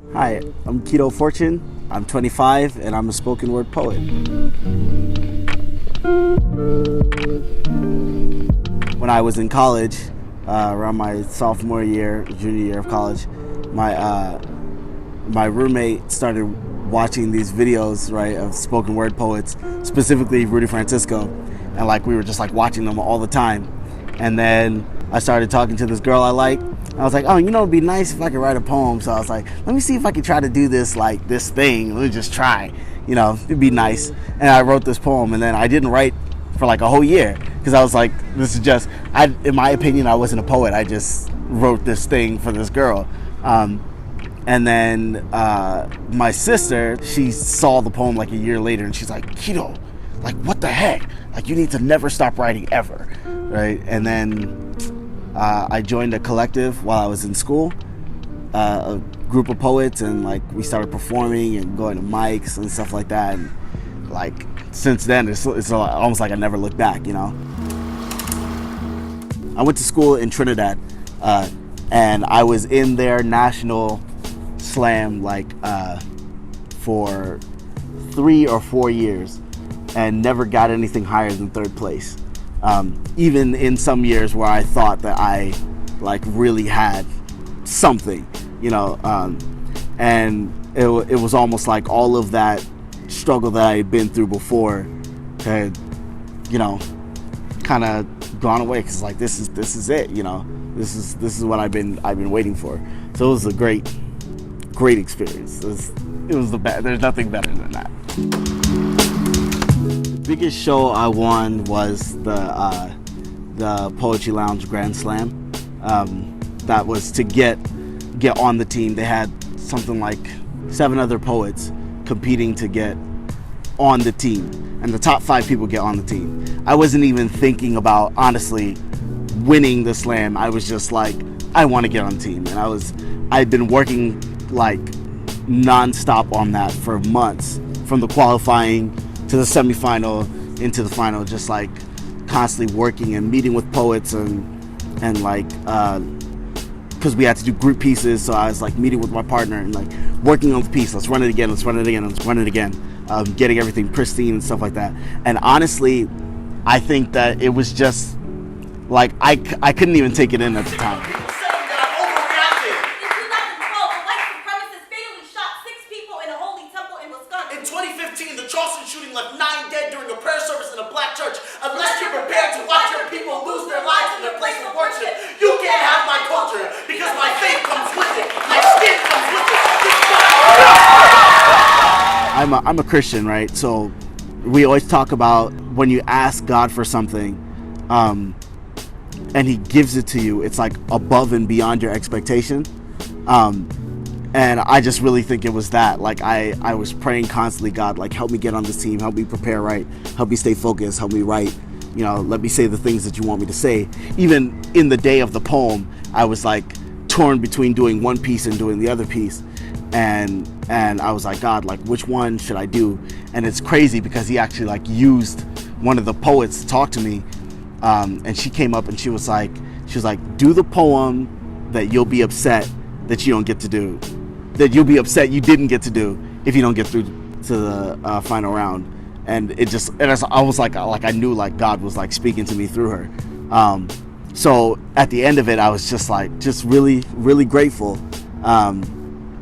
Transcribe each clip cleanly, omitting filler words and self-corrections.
Hi, I'm Kito Fortune. I'm 25 and I'm a spoken word poet. When I was in college, around my sophomore year, junior year of college, my roommate started watching these videos, right, of spoken word poets, specifically Rudy Francisco, and like we were just like watching them all the time. And then I started talking to this girl I like. I was like, oh, you know, it'd be nice if I could write a poem. So I was like, let me see if I could try to do this, like this thing. Let me just try, you know, it'd be nice. And I wrote this poem, and then I didn't write for like a whole year because I was like, this is just, in my opinion, I wasn't a poet. I just wrote this thing for this girl. And then my sister, she saw the poem like a year later, and she's like, Kito, like what the heck? Like you need to never stop writing ever, right? And then I joined a collective while I was in school, a group of poets, and like we started performing and going to mics and stuff like that. And like since then, it's almost like I never looked back, you know. I went to school in Trinidad, and I was in their national slam like for 3 or 4 years, and never got anything higher than 3rd place. Even in some years where I thought that I like really had something, you know, and it was almost like all of that struggle that I had been through before had, you know, kind of gone away, because like this is it, you know, this is what I've been waiting for. So it was a great experience. It was the best. There's nothing better than that. The biggest show I won was the Poetry Lounge Grand Slam. That was to get on the team. They had something like 7 other poets competing to get on the team, and the top 5 people get on the team. I wasn't even thinking about honestly winning the slam. I was just like, I want to get on the team, and I'd been working like non-stop on that for months, from the qualifying to the semifinal into the final, just like constantly working and meeting with poets and like because we had to do group pieces, so I was like meeting with my partner and like working on the piece. Let's run it again, getting everything pristine and stuff like that. And honestly, I think that it was just like I couldn't even take it in at the time. In 2015, the Charleston shooting left 9 dead during a prayer service in a black church. Unless you're prepared to watch your people lose their lives in their place of worship, you can't have my culture, because my faith comes with it, my skin comes with it. I'm a Christian, right? So we always talk about when you ask God for something, and He gives it to you, it's like above and beyond your expectation. And I just really think it was that. Like I was praying constantly, God, like help me get on this team, help me prepare right, help me stay focused, help me write, you know, let me say the things that you want me to say. Even in the day of the poem, I was like torn between doing one piece and doing the other piece. And I was like, God, like which one should I do? And it's crazy because He actually like used one of the poets to talk to me. And she came up and she was like, do the poem that you'll be upset that you don't get to do, that you'll be upset you didn't get to do if you don't get through to the final round. And I was like I knew like God was like speaking to me through her. So at the end of it, I was just really, really grateful,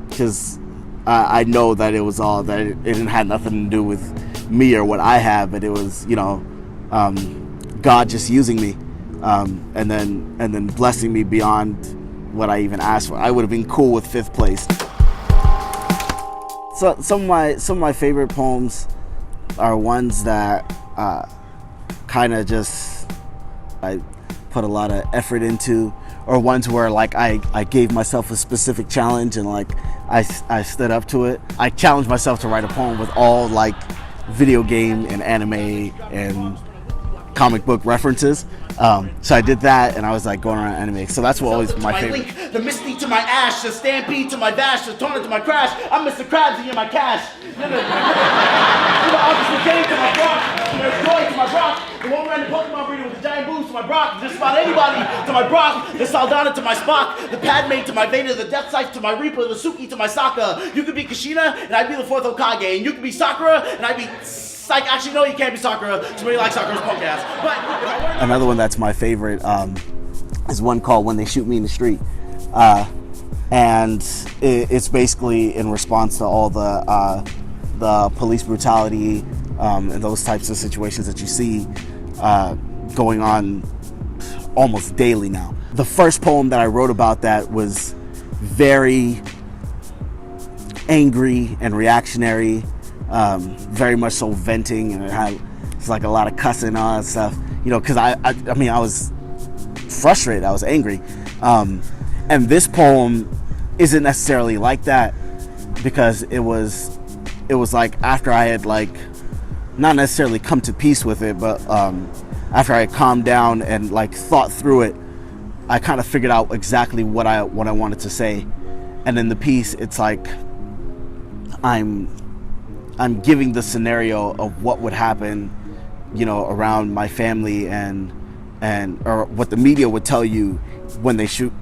because I know that it was all that it had nothing to do with me or what I have, but it was, you know, God just using me, and then blessing me beyond what I even asked for. I would have been cool with 5th place. So some of my favorite poems are ones that kind of just I put a lot of effort into, or ones where like I gave myself a specific challenge and like I stood up to it. I challenged myself to write a poem with all like video game and anime and comic book references. So I did that, and I was like going around anime. So that's what always my favorite. Link, the Misty to my ash, the Stampede to my dash, the Tornado to my crash. I'm Mr. Krabs and you're my cash. Officer Jane to my Brock, to my Joy to my Brock, the one random Pokemon breeder with the giant boobs to my Brock, just about anybody to my Brock, the Saldana to my Spock, the Padme to my Vader, the Death Scythe to my Reaper, the Suki to my Sokka. You could be Kushina and I'd be the fourth Hokage, and you could be Sakura and I'd be actually no, you can't be Sakura. Somebody like Sakura's punk ass. But another one that's my favorite is one called When They Shoot Me in the Street. And it's basically in response to all the police brutality and those types of situations that you see going on almost daily now. The first poem that I wrote about that was very angry and reactionary, very much so venting, and it's like a lot of cussing and all that stuff, you know, because I mean, I was frustrated, I was angry. And this poem isn't necessarily like that, because it was like after I had like not necessarily come to peace with it, but after I had calmed down and like thought through it, I kind of figured out exactly what I wanted to say. And in the piece, it's like I'm giving the scenario of what would happen, you know, around my family and or what the media would tell you when they shoot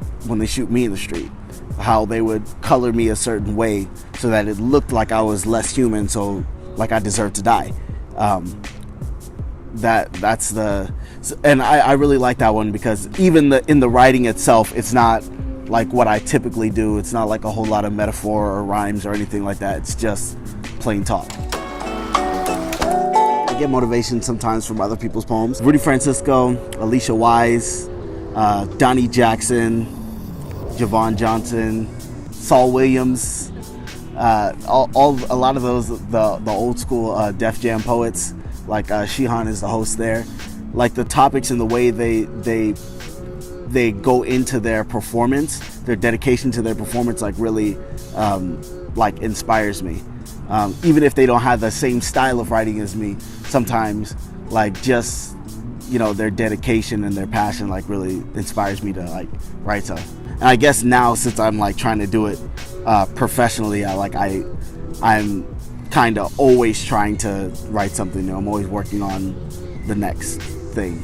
me in the street, how they would color me a certain way so that it looked like I was less human, so like I deserved to die. That's the, and I really like that one, because even in the writing itself, it's not like what I typically do. It's not like a whole lot of metaphor or rhymes or anything like that. It's just plain talk. I get motivation sometimes from other people's poems. Rudy Francisco, Alicia Wise, Donnie Jackson, Javon Johnson, Saul Williams, a lot of those, the old school Def Jam poets, like Shihan is the host there. Like the topics and the way they go into their performance, their dedication to their performance, like really like inspires me. Even if they don't have the same style of writing as me, sometimes like just, you know, their dedication and their passion like really inspires me to like write stuff. And I guess now, since I'm like trying to do it professionally, I'm kind of always trying to write something new. I'm always working on the next thing.